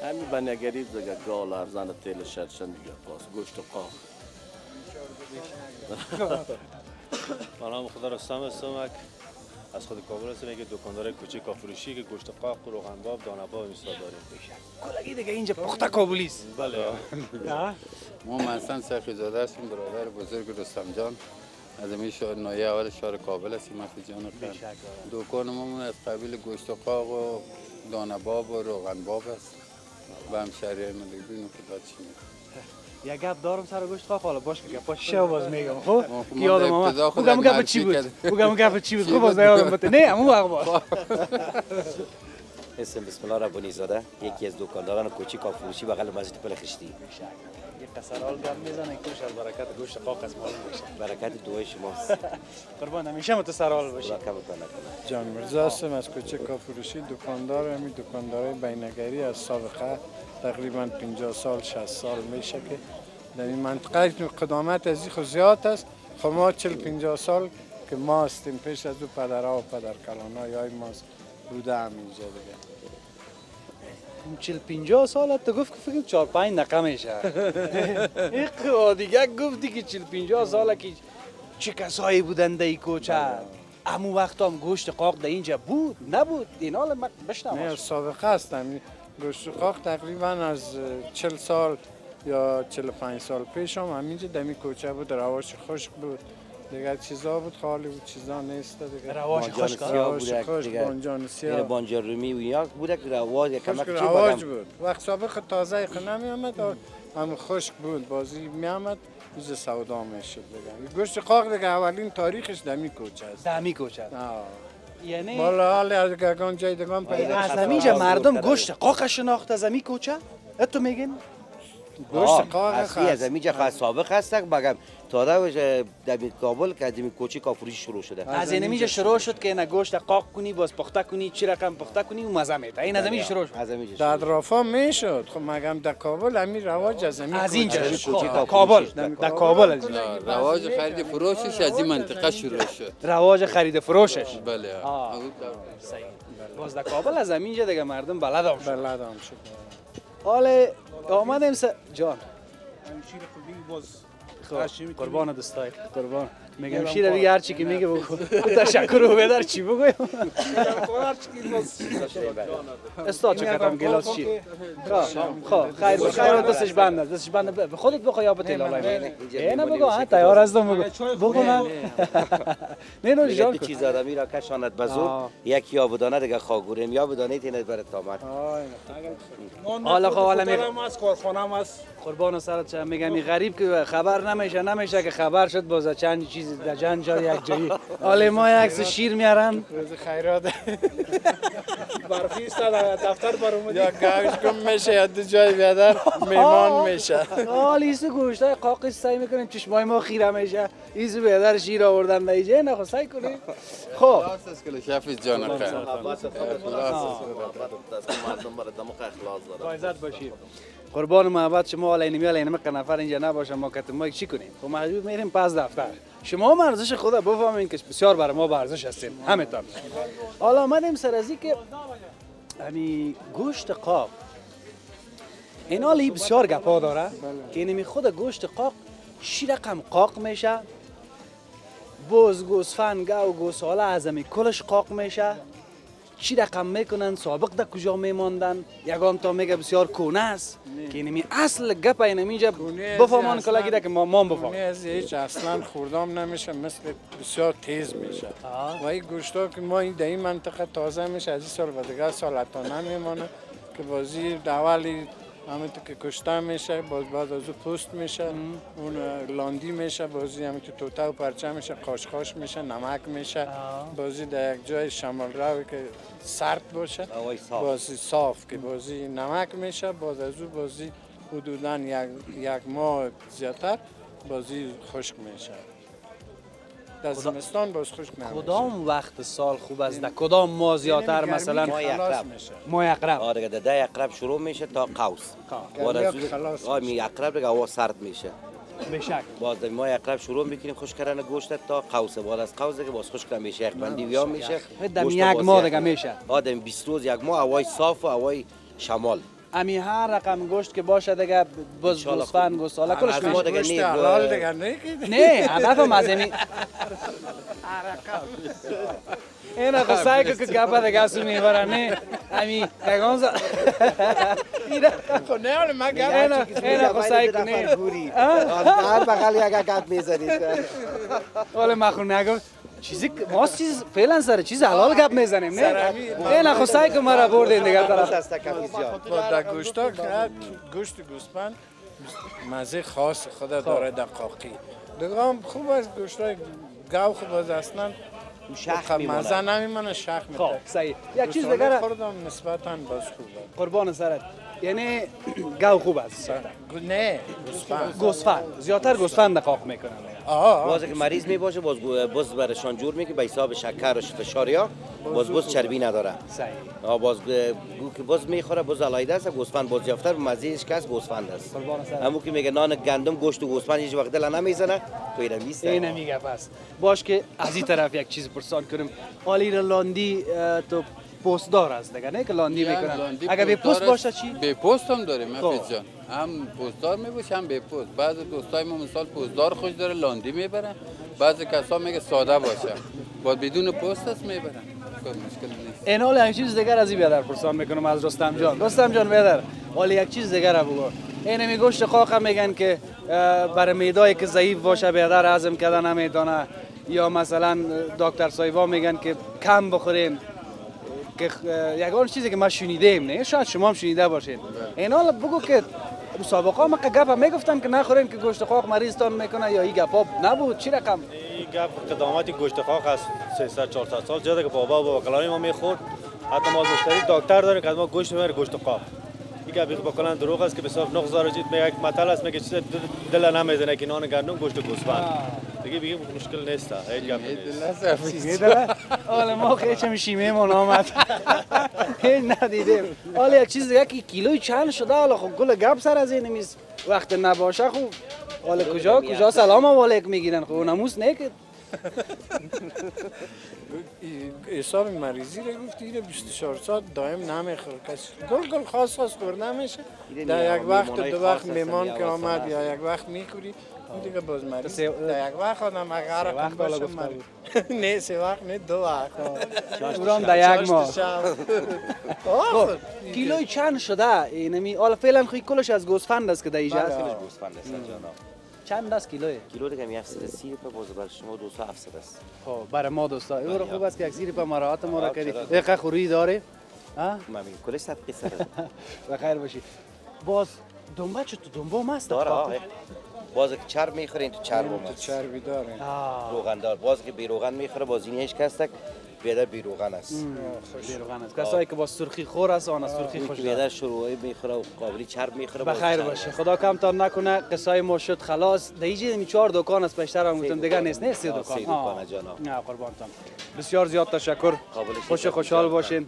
همین بنیگری دیگه گال ارزان تیل شرشن دیگه پاس گوشت و قاق. به نام خدا رستم هستم. از خود کابل هستم. یک دکاندار کوچه کاه فروشی که گوشت قاق، روغن باب، دانه باب میسا داریم. کلگی دیگه اینجا پخته کابلی است. بله. ما مثلا سرخی زاده هستیم، برادر بزرگ رستم جان از همین شهر نایه اول شهر کابل هستیم. حفیظ جان دکان ما از قبیل گوشت و قاق و دانه باب و روغن باب است و همشهری ما دیگه ببینیم خدا چی میگه. یک گپ دارم سر گوشت قاق. حالا باشه که گپ شو باز میگم. خب یادم اومد. بگم گپ چی بود؟ خب باز یادم اومد. نه همون وقت اسم بسم الله ربانی زاده، یکی از دکانداران کوچه کاه فروشی بغل مسجد پولخشتی. یک قصرال گپ میزنه کوش از برکت گوشت قاق از معلوم میشه. برکت دعای شماست. قربان همیشه متسرال باشی. خدا کم کنه. جان مرزا هستم از کوچه کاه فروشی. دکاندار همین دکاندارای بیننگری از سابقه تقریبا 50 سال 60 سال میشه که در این منطقه قدامت از این زیاد است. خب ما 40-50 سال که ما هستیم، پیش از او پدرها و پدرکلانای ما بوده هم اینجا دیگه. 40-50 سال تو گفت که فکر 4-5 دقیقه میشه. این دیگه گفتی که 40-50 ساله که چه کسایی بودن در این کوچه؟ امو وقت هم گوشت قاق در اینجا بود نبود؟ این حال من بشنم. نه سابقه هستم. گوشت قاق تقریبا از 40 سال یا 45 سال پیش هم همینجا دمی کوچه بود، رواش خشک بود دیگه، چیزا بود خالی بود، چیزا نیست دیگه. رواج خشک بانجان سیاه، بانجان رومی و اینا بود که رواج کمک رواج بود. وقت سابق تازه نمی آمد، هم خشک بود، بازی می آمد روز سودا میشد دیگه. گوشت قاق دیگه اولین تاریخش دمی کوچه است. دمی کوچه. یعنی بالا حال از گگان جای دگان پیدا از همینجا مردم گوشت قاق شناخت از امی کوچه؟ تو میگین؟ گوشت قاق از همینجا خاص سابق هست بگم تازه در کابل که از این کوچه کا فروشی شروع شده. از اینجا شروع شد که اینا گوشت قاق کنی، باز پخته کنی، چی رقم پخته کنی و مزه میده. این از اینجا شروع شد. در رافا میشد. خب مگم در کابل همین رواج از اینجا کابل در کابل رواج خرید فروشش از این منطقه شروع شد. رواج خرید فروشش. بله. صحیح. باز در کابل از اینجا دیگه مردم بلدم شد. بلدم شد. حالا آمدیم جان. شیر خوبی باز قربان دوستای قربان میگم شیر دیگه هر چی که میگه بگو. تشکر و بدر چی بگویم. استاد چقدرم گلاس چی؟ خب خیر بخیر دستش بنده دستش بنده به خودت بخوای یا به تلالای نه بگو ها تیار هستم بگو نه نه جان چیزا را میرا کشاند بزو یک یا بدانه دیگه خاگوریم یا بدانه تینت برات تامد حالا خب حالا میگم از کارخانه است قربان سرت میگم غریب که خبر نمیشه که خبر شد باز چند چیز در چند جای یک جایی حالا ما یک عکس شیر میارن روز خیرات برفی است دفتر بر اومدی یا گوش گم میشه یا دو جای بیادر میمان میشه حالا ایسو گوشتای قاقی سعی میکنیم چشمای ما خیره میشه ایسو بیادر شیر آوردن دیگه نه خب سعی کنیم خب خلاص است که حفیظ جان خیر عزت باشید قربان محبت شما حالا اینمی نفر اینجا نباشه ما کتم ما چی کنیم خب مجبور میریم پس دفتر شما ارزش خدا بفهمین که بسیار برای ما با ارزش هستین همینطور حالا آمدیم سر از که همین گوشت قاق این حالی بسیار گپا داره که اینمی خود گوشت قاق چی رقم قاق میشه بوز گوسفند گاو گوساله از همین کلش قاق میشه چی رقم میکنن سابق در کجا میماندن یگان تا میگه بسیار کونه است که اینمی اصل گپ اینجا بفهمان کلاگیده که ما بفهمیم کونه از هیچ اصلا خوردام نمیشه مثل بسیار تیز میشه و این گوشتا که ما این در این منطقه تازه میشه از این سال و دیگه سال حتی نمیمانه که بازی دولی همینطور که کشته میشه باز بعد از او پوست میشه اون لاندی میشه بازی همینطور توته و پرچه میشه قاشقاش میشه نمک میشه بازی در یک جای شمال روی که سرد باشه بازی صاف که بازی نمک میشه باز از او بازی حدوداً یک ماه زیادتر بازی خشک میشه در زمستان باز خشک نمیشه کدام وقت سال خوب است در کدام ماه زیادتر مثلا ماه اقرب آره ده اقرب شروع میشه تا قوس می اقرب دیگه هوا سرد میشه بشک باز در ماه اقرب شروع میکنیم خشک کردن گوشت تا قوس بعد از قوس دیگه باز خشک میشه یک بندی ویا میشه دم یک ماه دیگه میشه آدم 20 روز یک ماه هوای صاف و هوای شمال امی هر رقم گوشت که باشه دیگه باز گوسفند گوساله کلش میشه گوشت حلال دیگه نه هدفم از اینی اینا که سعی که گپا دیگه اسو میبرن نه امی یگان ز خب نه حالا ما اینا که سعی کنی هر بغل یک گپ میزنید حالا ما خو نگم چیزی ما چیز فعلا سر چیز حلال گپ میزنیم نه اینا خو سعی که مرا بردین دیگه طرف با در گوشتا که گوشت گوسفند مزه خاص خدا داره در قاقی دیگه هم خوب است گوشتای گاو خوب است اصلا شخ مزه نمیمونه شخ میده خب صحیح یک چیز دیگه خوردم نسبتاً باز خوبه قربان سرت یعنی گاو خوب است نه گوسفند زیادتر گوسفند قاق میکنن باز که مریض می باشه باز برشان جور میکنه به حساب شکر و فشاریا باز چربی نداره صحیح باز گو که باز میخوره باز علایده است گوسفند باز یافتر مزهش کس گوسفند است همون که میگه نان گندم گوشت و گوسفند هیچ وقت دل نمیزنه تو اینا میسته اینا میگه پس باش که از این طرف یک چیز پرسان کنم آلی لاندی تو پوست دار است دیگه نه که لاندی میکنن اگه به پوست باشه چی به پوست هم داریم حفیظ جان هم پوست دار میباشه هم به پوست بعضی دوستای ما مثال پوست دار خوش داره لاندی میبرن بعضی کسا میگه ساده باشه بعد بدون پوست است میبرن مشکل نیست. این حال یک چیز دیگر از این بیادر پرسان میکنم از رستم جان. رستم جان بیادر، حالا یک چیز دیگر رو بگو. این می گوشت قاق میگن که برای معده‌ای که ضعیف باشه بیادر هضم کردن نمیتونه، یا مثلا دکتر صاحبا میگن که کم بخورین، که یگان چیزی که ما شنیدیم، نه شاید شما هم شنیده باشین. این حال بگو که مسابقه ما گپ میگفتن که نخورین که گوشت قاق مریضتان میکنه، یا این گپا نبود؟ چی رقم؟ این گپ قدامت گوشت قاق از 300 400 سال جدا که بابا و کلانی ما میخورد. حتی ما مشتری دکتر داریم که ما گوشت میبره گوشت قاق. این گپ با کلان دروغ است که بسیار نغزار جید میگه یک مطلب است میگه چیز دل نمیزنه که نان گندم گوشت گوسفند. دیگه بگیم مشکل نیست. هیچ گپ نیست. حالا ما خیلی میشیممون آمد. هیچ ندیدیم. حالا یک چیز دیگه که کیلوی چند شده، حالا خب کل گپ سر از این میز وقت نباشه خب حالا کجا سلام علیکم میگیرن، خب ناموس نه که حساب مریضی رو گفتی اینو 24 ساعت دائم نمیخوره کسی. گل خاص خورده نمیشه. در یک وقت دو وقت میمان که آمد یا یک وقت میخوری دیگه باز مریض. در یک وقت آدم اگر وقت حالا گفته بود. نه 3 وقت نه 2 وقت. اونم در یک ماه. کیلوی چند شده اینمی؟ حالا فعلا خیلی کلش از گوسفند است که در اینجا است. کلش گوسفند است جناب. چند است کیلوی؟ کیلو دیگه 730 روپیه باز برای شما 2700 است. خب برای ما دوستا این رو خوب است که 1 روپیه مراحت ما را کردی. دقیقه خوری داره؟ ها؟ من میگم کلش 100 پیسه است. بخیر باشی. باز دنبه چه تو دنبه ماست؟ داره باز که چرب میخوره این تو چرب تو چربی داره. روغن دار. باز که بی روغن میخوره باز این هیچ کس تک بیادر بی روغن است. بی روغن است. کسایی که با سرخی خور است آن سرخی خوش داره. بیادر شروعی میخوره و قابلی چرب میخوره. بخیر باشه. خدا کمتان نکنه. قصای ما شد خلاص. دیجی می 4 دکان است پیشتر هم گفتم دیگه نیست 3 دکان. 3 دکان جناب. نه قربانتان. بسیار زیاد تشکر. خوشحال باشین.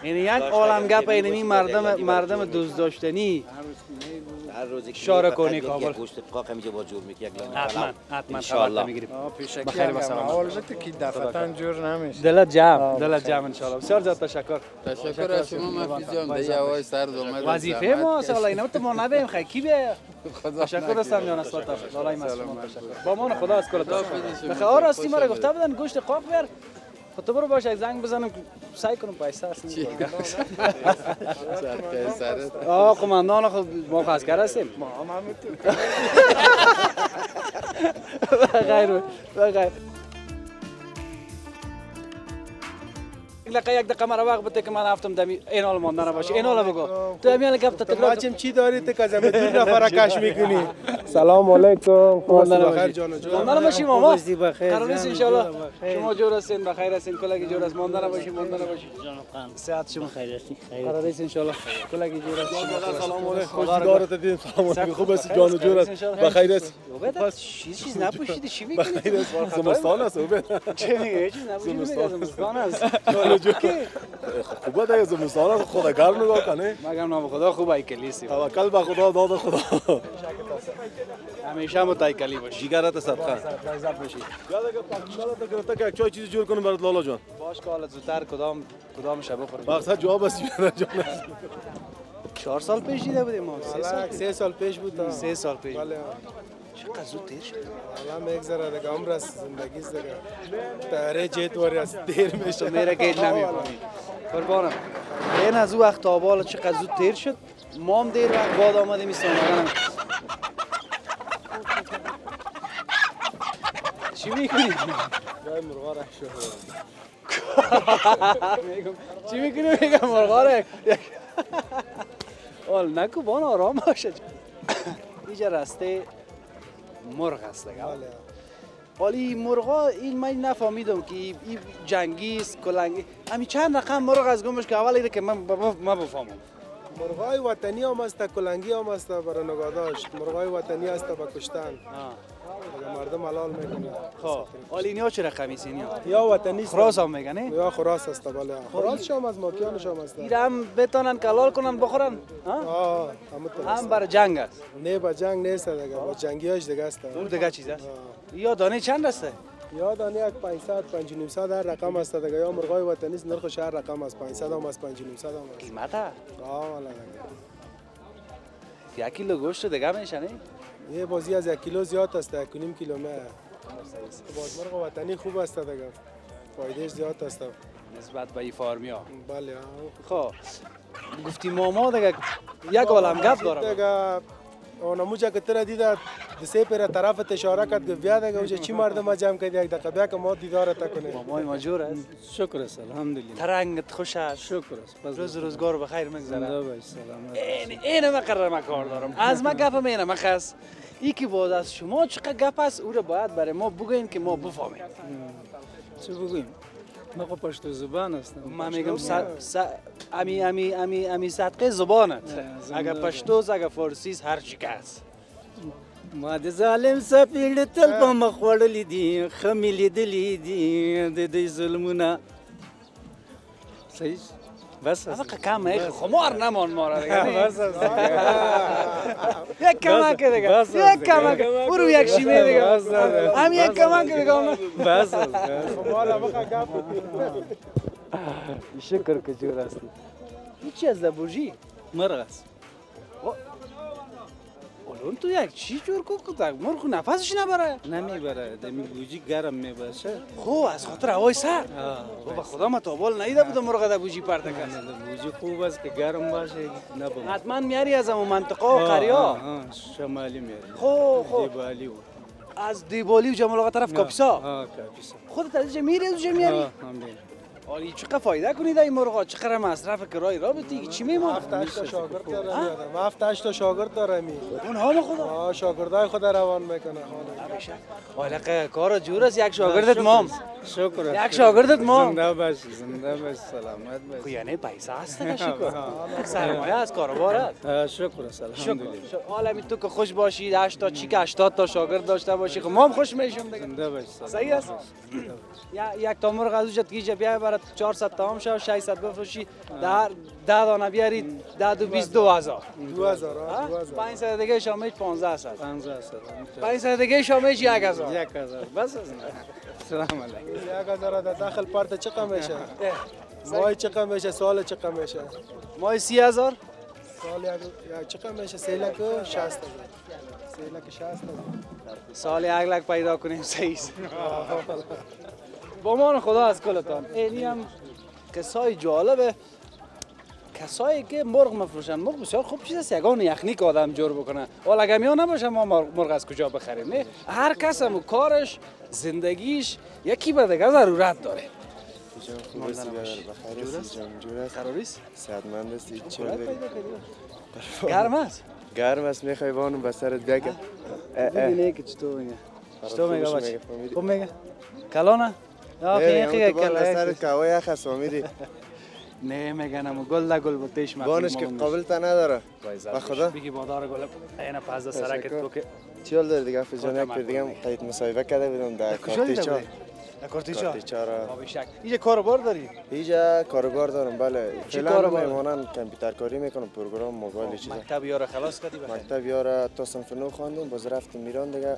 این یک عالم گپ اینمی مردم دوست داشتنی هر روزی که شاره کنی کابل گوشت قاق اینجا با جور میکنه یک لانه حتما خبر میگیریم. بخیر و سلامت. البته که دفتن جور نمیشه. دلت جمع ان شاء الله. بسیار زیاد تشکر. تشکر از شما حفیظ جان. در هوای سرد اومد. وظیفه ما سوالا اینا تو ما نبیم خیلی کی بیا. تشکر هستم جان استاد. والله ما تشکر. با ما خدا از کل تشکر. بخیر راستی ما گفته بودن گوشت قاق بیار. خب تو برو باشه یک زنگ بزنم سعی کنم پیسه هست. قماندان خب ما خواستگر هستیم. ما هم همینطور. بخیر. یک دقیقه مرا وقت بده که من هفتم دمی این حال ماندن باشه. این حالا بگو تو همیان گفت تکرار چی داری تو که زمین دور نفر کش میکنی؟ سلام علیکم. ماندن بخیر جان جان. ماندن باشیم ماما. قرار نیست ان شاء الله شما جور هستین بخیر هستین کلاگی جور است ماندن باشیم جان صحت شما خیر هستین قرار نیست ان شاء الله کلاگی جور است سلام علیکم. خوشگوارت دیدیم. سلام علیکم. خوب است جان جور است بخیر است. بس چیز نپوشیدی چی میگی؟ بخیر است. زمستان است چه میگی؟ چیز نپوشیدی زمستان است. خوبه دیگه زمستان است خدا گرم نگاه کنه. مگم نام خدا خوبه کلیسی. توکل به خدا داد خدا. همیشه متکلی باشی. جیگرت صدقه. عزت باشی. یا دیگه پاکشالت گرفته که یک چای چیزی جور کنیم برات لالا جان. باش که حالت زودتر کدام شب بخوریم. مقصد جواب است جان. 4 سال پیش دیده بودیم ما. 3 سال پیش بود. 3 سال پیش. بله. چقدر زود دیر شد. حالا میگذره دیگه عمر است زندگی است دیگه. تاره جیتوری است دیر میشه. میره گیت نمیفهمی. قربانم. این از او وقت تا بالا چقدر زود دیر شد. ما هم دیر وقت بعد آمدیم استانبول. چی میکنی؟ جای مرغا را شو. چی میکنی میگم مرغا را؟ اول نکو بان آرام باشه. اینجا راسته مرغ است دیگه. ولی مرغا این من نفهمیدم که این جنگی است کلنگی. همین چند رقم مرغ از گمش که اول ایده که من بفهمم. مرغای وطنی هم است کلنگی هم است برای نگاه داشت. مرغای وطنی است با کشتن. مردم حلال میکنه. خب ولی اینا چه رقمی است اینا؟ یا وطنی است. خراس هم میگن نه؟ یا خراس است بله. خراس شام از ماکیانش هم است. ایران بتونن کلال کنن بخورن؟ هم برای جنگ است. نه با جنگ نیست دیگه. با جنگیاش دیگه است. اون دیگه چیز است. یا دانه چند است؟ یا دانه یک 500 500 هر رقم است دیگه. یا مرغای وطنی است نرخش هر رقم است 500 هم است 500 هم است. قیمت؟ والا دیگه. 1 کیلو گوشت دیگه میشه نه؟ یه بازی از 1 کیلو زیاد است 1.5 کیلو نه. باز مرغ وطنی خوب است دیگه. فایدهش زیاد است نسبت به این فارمیا. بله. خب گفتی ماما دیگه یک عالم گپ داره دیگه اونموجا که تر دیده دسه پر طرف اشاره کرد که بیا دیگه اوجا چی مردم جمع کرد یک دقیقه بیا که ما دیدار تا کنه. مامای ماجور است. شکر است الحمدلله. ترنگت خوش است. شکر است. روز روزگار بخیر میگذره. زنده باش سلامت. اینه من قرار کار دارم. از ما گپم اینه من خاص ای که باز از شما چقدر گپ است او رو باید برای ما بگوین که ما بفهمیم. چه بگویم؟ ما خب پشتو زبان هستم. من میگم امی صدقه زبانت. اگر پشتوز اگر فارسیز هر چی که است. ما د ظالم سپیړ تل په مخ وړلې دي خمې لیدلې دي د دې ظلمونه صحیح بس اما کم خمار نمان ما را دیگه بس یک کمک دیگه یک کمک برو یک شیمه دیگه هم یک کمک دیگه بس خمار اما گپ شکر که جور هستی این چی از دبوجی؟ مرغ است اون تو یک چی جور که مرغ نفسش نبره؟ نمیبره دمی بوجی گرم میباشه خوب از خاطر هوای سرد به خدا ما تا بال ندیده بودم مرغ در بوجی پرتک است بوجی خوب است که گرم باشه نبره حتما میاری از اون منطقه و قریا شمالی میاری خوب دیبالی از دیبالی و جمال طرف کاپیسا کاپیسا خودت ازش میری ازش میاری آلی چقدر فایده کنید این مرغا چقدر مصرف کرای رابطی چی میمونه 7 تا شاگرد دارم ما 7 تا شاگرد دارم اونها ما خدا شاگردای خود روان میکنه حالا کار جور است یک شاگردت مام شکر یک شاگردت مام زنده باش سلامت باش یعنی پیسه هست شکر سرمایه از کاروبار است شکر است الحمدلله حالا تو که خوش باشی 8 تا چی که 80 تا شاگرد داشته باشی خب ما هم خوش میشیم دیگه زنده باش صحیح است یک تا مرغ از اوجت گیجه بیا برات 400 تا هم شو 600 بفروشی در 10 دانه بیاری 10 دو 22000 500 دیگه شامش 1500 500 دیگه شامش 1000 بس سلام علیکم 1000 در داخل پارت چقدر میشه مای چقدر میشه سال چقدر میشه مای 30000 سال چقدر میشه 3 لک 60000 3 لک 60000 سال 1 لک پیدا کنیم صحیح با مان خدا از کلتان اینی هم کسای جالبه کسایی که مرغ مفروشن مرغ بسیار خوب چیز است یگان یخنی که آدم جور بکنه حالا اگه میان نباشه ما مرغ از کجا بخریم نه هر کس هم کارش زندگیش یکی به دیگه ضرورت داره خوب است جور است قراریست صحتمند است چی گرم است گرم است میخوای وانم به سرت بگم ببینه که چطور میگه بچه خوب میگه کلانه خیلی کلانه سرت کوای یخ است امیری نه میگنم گل ده گل بتیش مکن بانش که قابل تا نداره به خدا بگی بادار گل اینا پازده سرکت تو که چیال داره دیگه حفیظ جان یک پر دیگه قید مصاحبه کرده بودم در کارتیچا کارتیچا را بیشک اینجا کاروبار داری؟ اینجا کارگار دارم بله فعلا میمونن کامپیوتر کاری میکنم پروگرام موبایل چیزا مکتب یارا خلاص کردی بخیر مکتب یارا تا صنف 9 خواندیم باز رفتیم ایران دیگه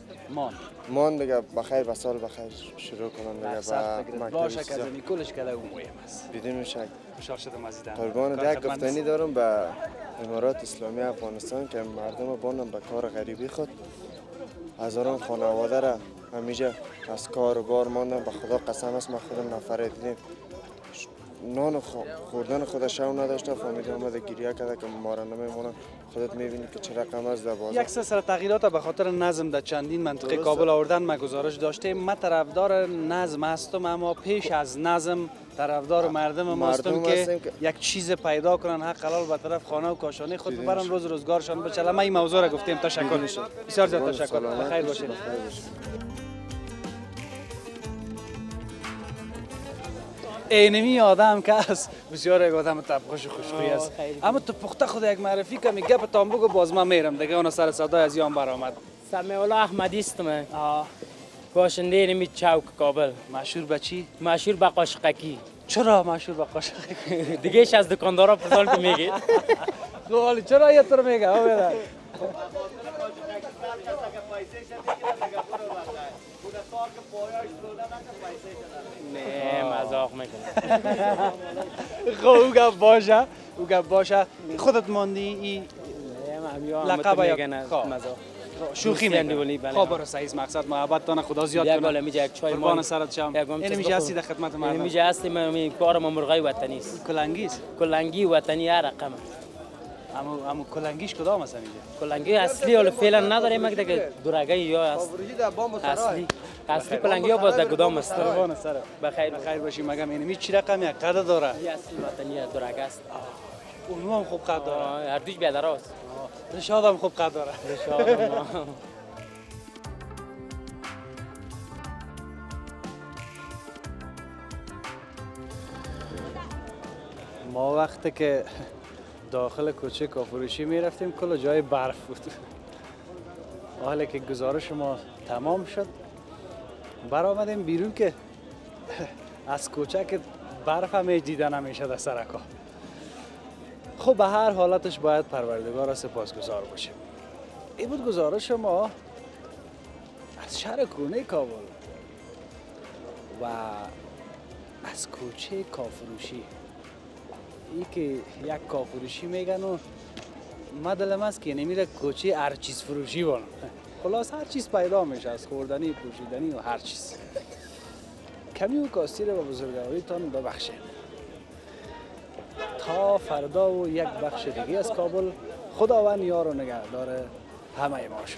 مان دیگه بخیر به سال بخیر شروع کنم دیگه با باشه که زمین کلش کله مهم است بدون شک خوشحال شدم عزیزم قربان یک گفتنی دارم به امارات اسلامی افغانستان که مردم بانم به کار غریبی خود هزاران خانواده را همیشه از کار و بار ماندن به خدا قسم است ما خودم نفره دیدیم نان خوردن خودش شو نداشته فهمیدم آمده گریه کرده که ما را نمیمونن خودت میبینی که چه رقم است در بازار یک سلسله تغییرات به خاطر نظم در چندین منطقه کابل آوردن ما گزارش داشتیم ما طرفدار نظم هستم اما پیش از نظم طرفدار مردم هستم که یک چیز پیدا کنن حق حلال به طرف خانه و کاشانه خود ببرن روز روزگارشان بچله ما این موضوع را گفتیم تشکر بسیار زیاد تشکر بخیر باشید اینمی آدم که است بسیار یک آدم طبخوش و خوشخوی است اما تو پخته خود یک معرفی که میگه به تام بگو باز من میرم دیگه اون سر صدای از یان برآمد سمیع الله احمدی است من باشنده نمی چوک کابل مشهور به چی مشهور به قاشقکی چرا مشهور به قاشقکی دیگهش از دکاندارا پرسان که میگه خالی چرا یه طور میگه ها نه مزاق میکنه خب او گپ باشه خودت ماندی ای لقب میگن مزاق شوخی میکنی. خب برو سعیز مقصد محبت تان خدا زیاد کنه. گل میگه یک چای قربان سرت شم. این میگه هستی در خدمت مردم. میگه هستی من کارم مرغای وطنی است. کلنگی است. کلنگی وطنی هر رقم. اما کلنگیش کدام است اینجا؟ کلنگی اصلی ولی فعلا نداریم مگه دیگه دورگه یا است. اصلی کلنگی ها باز در گدام است. قربان سرت. بخیر باشی. مگم اینمی چی رقم یک قد داره؟ این اصلی وطنی دورگه است. اونم هم خوب قد داره. هر دوش بیادراست. رشاد هم خوب قد داره. رشاد ما وقتی که داخل کوچه کا فروشی می رفتیم کل جای برف بود. حالا که گزارش ما تمام شد برآمدیم بیرون که از کوچه که برف هم دیده نمیشه در سرکا. خب به هر حالتش باید پروردگار را سپاسگزار باشیم. این بود گزارش ما از شهر کونه کابل و از کوچه کا فروشی. این که یک کا فروشی میگن و ما دلم است که نمیره کوچه هر چیز فروشی بانم. خلاص هر چیز پیدا میشه از خوردنی پوشیدنی و هر چیز. کمی و کاستی رو به بزرگواریتان ببخشید. تا فردا و یک بخش دیگه از کابل خداوند یار و نگهدار همه ما شد.